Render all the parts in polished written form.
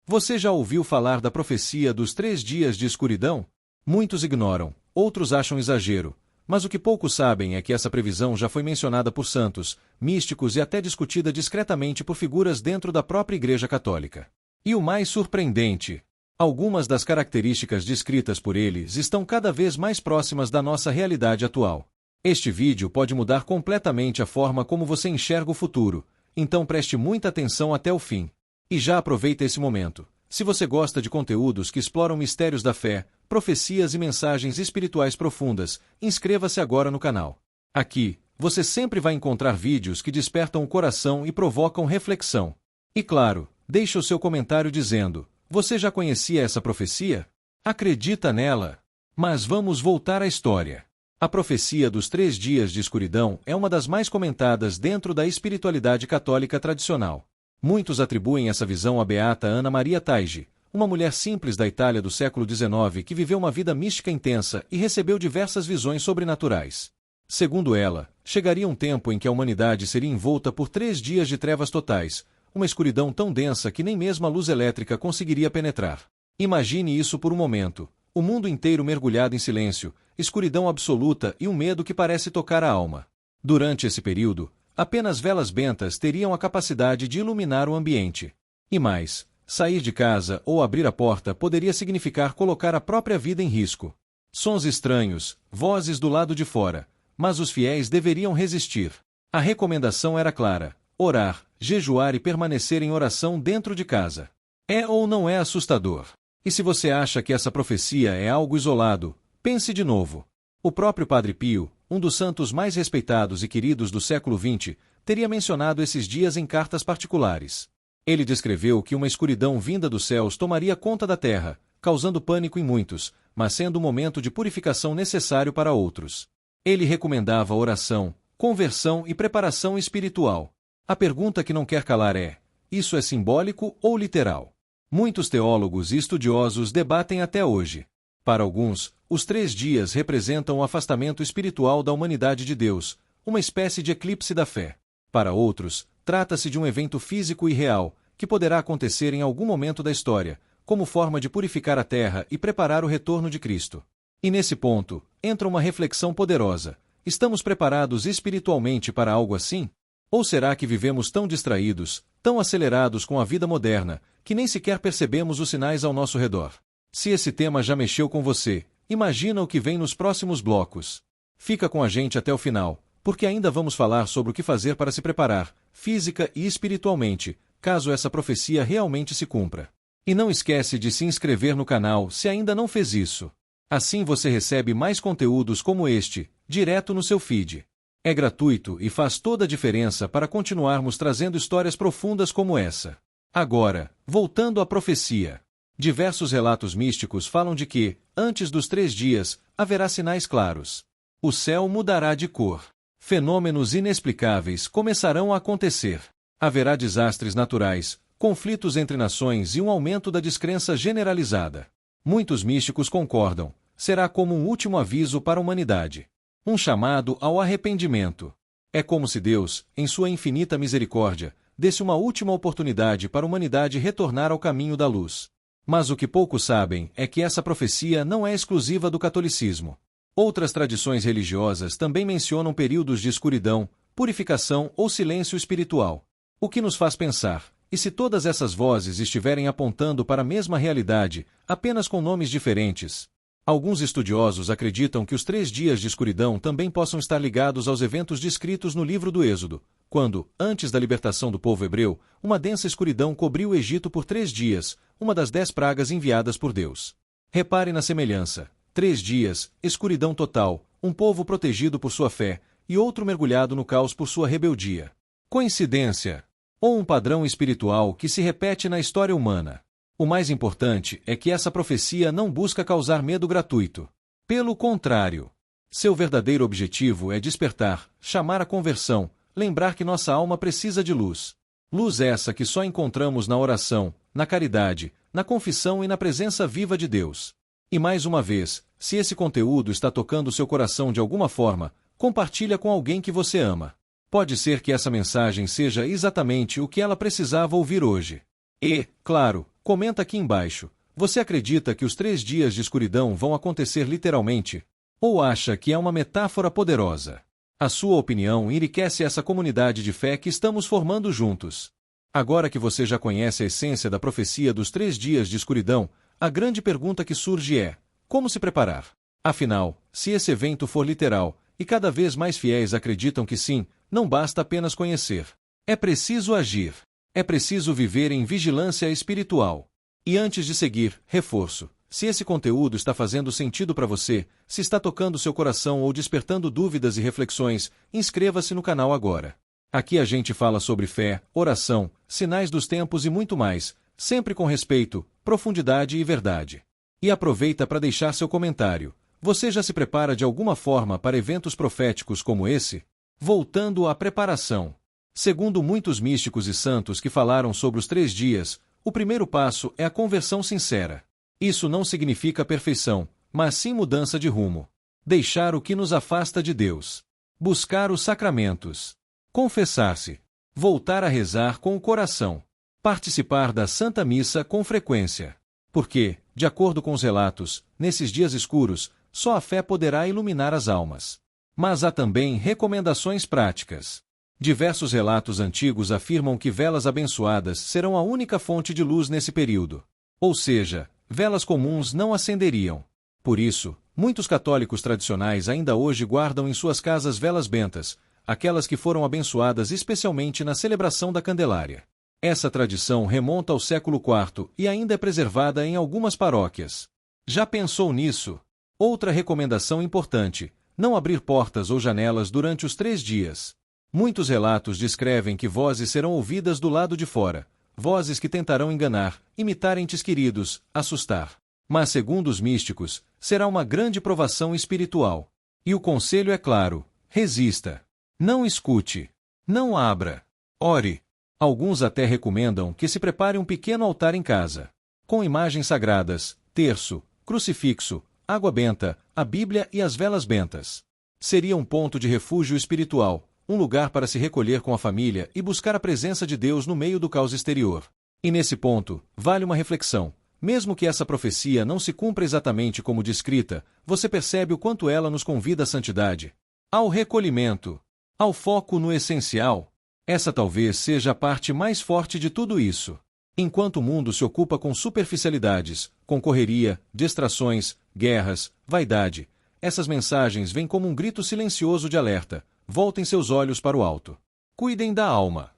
Você já ouviu falar da profecia dos 3 dias de escuridão? Muitos ignoram, outros acham exagero, mas o que poucos sabem é que essa previsão já foi mencionada por santos, místicos e até discutida discretamente por figuras dentro da própria Igreja Católica. E o mais surpreendente, algumas das características descritas por eles estão cada vez mais próximas da nossa realidade atual. Este vídeo pode mudar completamente a forma como você enxerga o futuro, então preste muita atenção até o fim. E já aproveita esse momento. Se você gosta de conteúdos que exploram mistérios da fé, profecias e mensagens espirituais profundas, inscreva-se agora no canal. Aqui, você sempre vai encontrar vídeos que despertam o coração e provocam reflexão. E claro, deixe o seu comentário dizendo: você já conhecia essa profecia? Acredita nela? Mas vamos voltar à história. A profecia dos 3 dias de escuridão é uma das mais comentadas dentro da espiritualidade católica tradicional. Muitos atribuem essa visão à beata Ana Maria Taigi, uma mulher simples da Itália do século XIX que viveu uma vida mística intensa e recebeu diversas visões sobrenaturais. Segundo ela, chegaria um tempo em que a humanidade seria envolta por 3 dias de trevas totais, uma escuridão tão densa que nem mesmo a luz elétrica conseguiria penetrar. Imagine isso por um momento: o mundo inteiro mergulhado em silêncio, escuridão absoluta e um medo que parece tocar a alma. Durante esse período, apenas velas bentas teriam a capacidade de iluminar o ambiente. E mais, sair de casa ou abrir a porta poderia significar colocar a própria vida em risco. Sons estranhos, vozes do lado de fora, mas os fiéis deveriam resistir. A recomendação era clara: orar, jejuar e permanecer em oração dentro de casa. É ou não é assustador? E se você acha que essa profecia é algo isolado, pense de novo. O próprio Padre Pio, um dos santos mais respeitados e queridos do século XX, teria mencionado esses dias em cartas particulares. Ele descreveu que uma escuridão vinda dos céus tomaria conta da terra, causando pânico em muitos, mas sendo um momento de purificação necessário para outros. Ele recomendava oração, conversão e preparação espiritual. A pergunta que não quer calar é: isso é simbólico ou literal? Muitos teólogos e estudiosos debatem até hoje. Para alguns, os 3 dias representam o afastamento espiritual da humanidade de Deus, uma espécie de eclipse da fé. Para outros, trata-se de um evento físico e real, que poderá acontecer em algum momento da história, como forma de purificar a terra e preparar o retorno de Cristo. E nesse ponto, entra uma reflexão poderosa: estamos preparados espiritualmente para algo assim? Ou será que vivemos tão distraídos, tão acelerados com a vida moderna, que nem sequer percebemos os sinais ao nosso redor? Se esse tema já mexeu com você, imagina o que vem nos próximos blocos. Fica com a gente até o final, porque ainda vamos falar sobre o que fazer para se preparar, física e espiritualmente, caso essa profecia realmente se cumpra. E não esquece de se inscrever no canal se ainda não fez isso. Assim você recebe mais conteúdos como este, direto no seu feed. É gratuito e faz toda a diferença para continuarmos trazendo histórias profundas como essa. Agora, voltando à profecia. Diversos relatos místicos falam de que, antes dos 3 dias, haverá sinais claros. O céu mudará de cor. Fenômenos inexplicáveis começarão a acontecer. Haverá desastres naturais, conflitos entre nações e um aumento da descrença generalizada. Muitos místicos concordam: será como um último aviso para a humanidade. Um chamado ao arrependimento. É como se Deus, em sua infinita misericórdia, desse uma última oportunidade para a humanidade retornar ao caminho da luz. Mas o que poucos sabem é que essa profecia não é exclusiva do catolicismo. Outras tradições religiosas também mencionam períodos de escuridão, purificação ou silêncio espiritual. O que nos faz pensar: e se todas essas vozes estiverem apontando para a mesma realidade, apenas com nomes diferentes? Alguns estudiosos acreditam que os 3 dias de escuridão também possam estar ligados aos eventos descritos no livro do Êxodo, quando, antes da libertação do povo hebreu, uma densa escuridão cobriu o Egito por 3 dias, uma das 10 pragas enviadas por Deus. Repare na semelhança: 3 dias, escuridão total, um povo protegido por sua fé, e outro mergulhado no caos por sua rebeldia. Coincidência? Ou um padrão espiritual que se repete na história humana? O mais importante é que essa profecia não busca causar medo gratuito. Pelo contrário, seu verdadeiro objetivo é despertar, chamar a conversão, lembrar que nossa alma precisa de luz. Luz essa que só encontramos na oração, na caridade, na confissão e na presença viva de Deus. E mais uma vez, se esse conteúdo está tocando seu coração de alguma forma, compartilha com alguém que você ama. Pode ser que essa mensagem seja exatamente o que ela precisava ouvir hoje. E, claro, Comenta aqui embaixo. Você acredita que os 3 dias de escuridão vão acontecer literalmente? Ou acha que é uma metáfora poderosa? A sua opinião enriquece essa comunidade de fé que estamos formando juntos. Agora que você já conhece a essência da profecia dos 3 dias de escuridão, a grande pergunta que surge é: como se preparar? Afinal, se esse evento for literal, e cada vez mais fiéis acreditam que sim, não basta apenas conhecer. É preciso agir. É preciso viver em vigilância espiritual. E antes de seguir, reforço: se esse conteúdo está fazendo sentido para você, se está tocando seu coração ou despertando dúvidas e reflexões, inscreva-se no canal agora. Aqui a gente fala sobre fé, oração, sinais dos tempos e muito mais, sempre com respeito, profundidade e verdade. E aproveita para deixar seu comentário. Você já se prepara de alguma forma para eventos proféticos como esse? Voltando à preparação. Segundo muitos místicos e santos que falaram sobre os 3 dias, o primeiro passo é a conversão sincera. Isso não significa perfeição, mas sim mudança de rumo. Deixar o que nos afasta de Deus. Buscar os sacramentos. Confessar-se. Voltar a rezar com o coração. Participar da Santa Missa com frequência. Porque, de acordo com os relatos, nesses dias escuros, só a fé poderá iluminar as almas. Mas há também recomendações práticas. Diversos relatos antigos afirmam que velas abençoadas serão a única fonte de luz nesse período. Ou seja, velas comuns não acenderiam. Por isso, muitos católicos tradicionais ainda hoje guardam em suas casas velas bentas, aquelas que foram abençoadas especialmente na celebração da Candelária. Essa tradição remonta ao século IV e ainda é preservada em algumas paróquias. Já pensou nisso? Outra recomendação importante: não abrir portas ou janelas durante os 3 dias. Muitos relatos descrevem que vozes serão ouvidas do lado de fora, vozes que tentarão enganar, imitar entes queridos, assustar. Mas, segundo os místicos, será uma grande provação espiritual. E o conselho é claro: resista. Não escute. Não abra. Ore. Alguns até recomendam que se prepare um pequeno altar em casa, com imagens sagradas, terço, crucifixo, água benta, a Bíblia e as velas bentas. Seria um ponto de refúgio espiritual, um lugar para se recolher com a família e buscar a presença de Deus no meio do caos exterior. E nesse ponto, vale uma reflexão. Mesmo que essa profecia não se cumpra exatamente como descrita, você percebe o quanto ela nos convida à santidade, ao recolhimento, ao foco no essencial. Essa talvez seja a parte mais forte de tudo isso. Enquanto o mundo se ocupa com superficialidades, com correria, distrações, guerras, vaidade, essas mensagens vêm como um grito silencioso de alerta: voltem seus olhos para o alto. Cuidem da alma.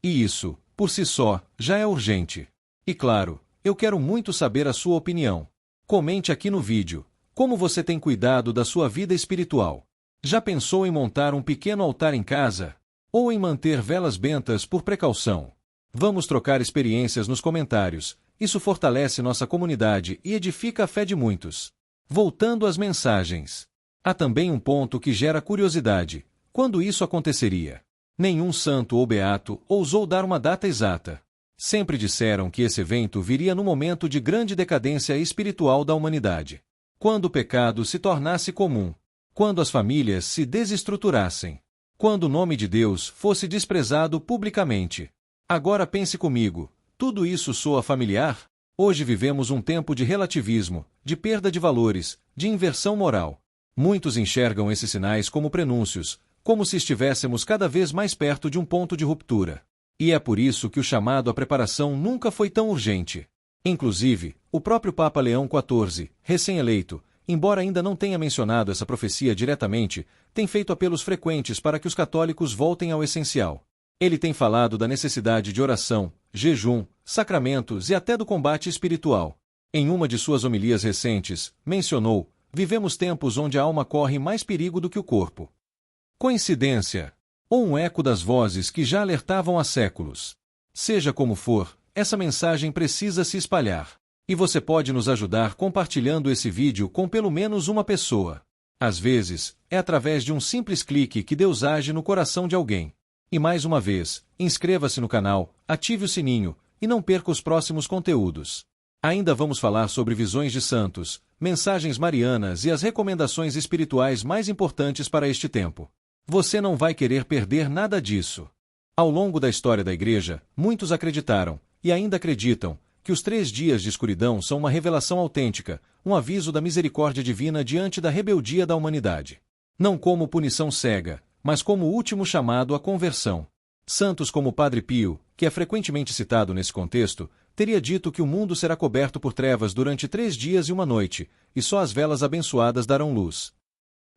E isso, por si só, já é urgente. E claro, eu quero muito saber a sua opinião. Comente aqui no vídeo: como você tem cuidado da sua vida espiritual? Já pensou em montar um pequeno altar em casa? Ou em manter velas bentas por precaução? Vamos trocar experiências nos comentários. Isso fortalece nossa comunidade e edifica a fé de muitos. Voltando às mensagens. Há também um ponto que gera curiosidade: quando isso aconteceria? Nenhum santo ou beato ousou dar uma data exata. Sempre disseram que esse evento viria no momento de grande decadência espiritual da humanidade. Quando o pecado se tornasse comum. Quando as famílias se desestruturassem. Quando o nome de Deus fosse desprezado publicamente. Agora pense comigo: tudo isso soa familiar? Hoje vivemos um tempo de relativismo, de perda de valores, de inversão moral. Muitos enxergam esses sinais como prenúncios, como se estivéssemos cada vez mais perto de um ponto de ruptura. E é por isso que o chamado à preparação nunca foi tão urgente. Inclusive, o próprio Papa Leão XIV, recém-eleito, embora ainda não tenha mencionado essa profecia diretamente, tem feito apelos frequentes para que os católicos voltem ao essencial. Ele tem falado da necessidade de oração, jejum, sacramentos e até do combate espiritual. Em uma de suas homilias recentes, mencionou: vivemos tempos onde a alma corre mais perigo do que o corpo. Coincidência? Ou um eco das vozes que já alertavam há séculos? Seja como for, essa mensagem precisa se espalhar. E você pode nos ajudar compartilhando esse vídeo com pelo menos uma pessoa. Às vezes, é através de um simples clique que Deus age no coração de alguém. E mais uma vez, inscreva-se no canal, ative o sininho, e não perca os próximos conteúdos. Ainda vamos falar sobre visões de santos, mensagens marianas e as recomendações espirituais mais importantes para este tempo. Você não vai querer perder nada disso. Ao longo da história da Igreja, muitos acreditaram, e ainda acreditam, que os 3 dias de escuridão são uma revelação autêntica, um aviso da misericórdia divina diante da rebeldia da humanidade. Não como punição cega, mas como último chamado à conversão. Santos como Padre Pio, que é frequentemente citado nesse contexto, teria dito que o mundo será coberto por trevas durante 3 dias e uma noite, e só as velas abençoadas darão luz.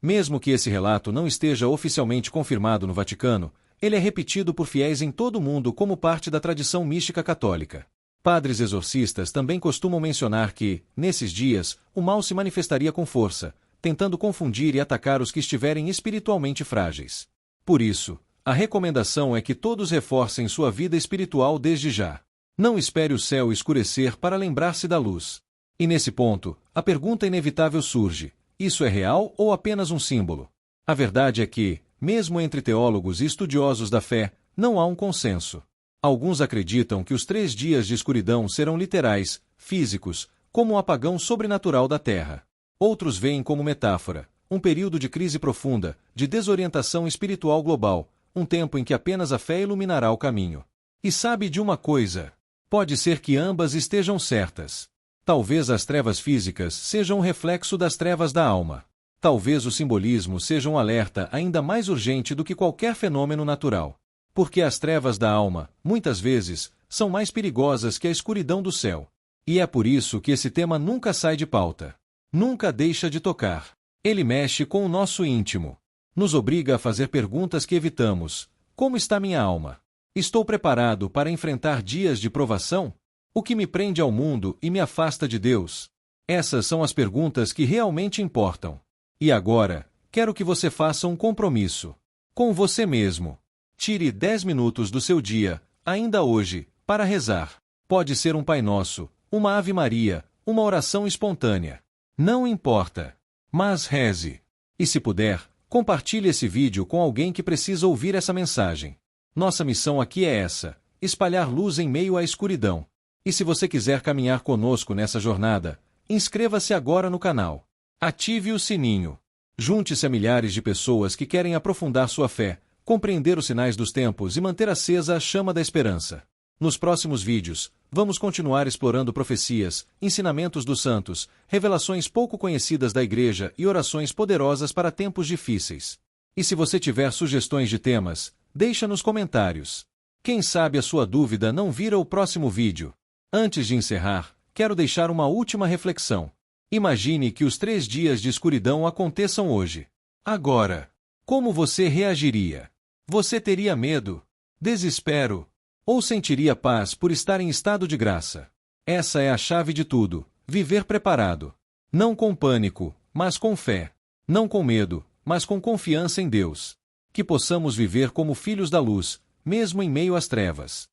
Mesmo que esse relato não esteja oficialmente confirmado no Vaticano, ele é repetido por fiéis em todo o mundo como parte da tradição mística católica. Padres exorcistas também costumam mencionar que, nesses dias, o mal se manifestaria com força, tentando confundir e atacar os que estiverem espiritualmente frágeis. Por isso, a recomendação é que todos reforcem sua vida espiritual desde já. Não espere o céu escurecer para lembrar-se da luz. E nesse ponto, a pergunta inevitável surge: isso é real ou apenas um símbolo? A verdade é que, mesmo entre teólogos e estudiosos da fé, não há um consenso. Alguns acreditam que os 3 dias de escuridão serão literais, físicos, como um apagão sobrenatural da Terra. Outros veem como metáfora, um período de crise profunda, de desorientação espiritual global, um tempo em que apenas a fé iluminará o caminho. E sabe de uma coisa? Pode ser que ambas estejam certas. Talvez as trevas físicas sejam um reflexo das trevas da alma. Talvez o simbolismo seja um alerta ainda mais urgente do que qualquer fenômeno natural. Porque as trevas da alma, muitas vezes, são mais perigosas que a escuridão do céu. E é por isso que esse tema nunca sai de pauta. Nunca deixa de tocar. Ele mexe com o nosso íntimo. Nos obriga a fazer perguntas que evitamos. Como está minha alma? Estou preparado para enfrentar dias de provação? O que me prende ao mundo e me afasta de Deus? Essas são as perguntas que realmente importam. E agora, quero que você faça um compromisso. Com você mesmo. Tire 10 minutos do seu dia, ainda hoje, para rezar. Pode ser um Pai Nosso, uma Ave Maria, uma oração espontânea. Não importa. Mas reze. E se puder, compartilhe esse vídeo com alguém que precisa ouvir essa mensagem. Nossa missão aqui é essa: espalhar luz em meio à escuridão. E se você quiser caminhar conosco nessa jornada, inscreva-se agora no canal. Ative o sininho. Junte-se a milhares de pessoas que querem aprofundar sua fé, compreender os sinais dos tempos e manter acesa a chama da esperança. Nos próximos vídeos, vamos continuar explorando profecias, ensinamentos dos santos, revelações pouco conhecidas da Igreja e orações poderosas para tempos difíceis. E se você tiver sugestões de temas, deixa nos comentários. Quem sabe a sua dúvida não vira o próximo vídeo. Antes de encerrar, quero deixar uma última reflexão. Imagine que os 3 dias de escuridão aconteçam hoje. Agora, como você reagiria? Você teria medo? Desespero? Ou sentiria paz por estar em estado de graça? Essa é a chave de tudo: viver preparado. Não com pânico, mas com fé. Não com medo, mas com confiança em Deus. Que possamos viver como filhos da luz, mesmo em meio às trevas.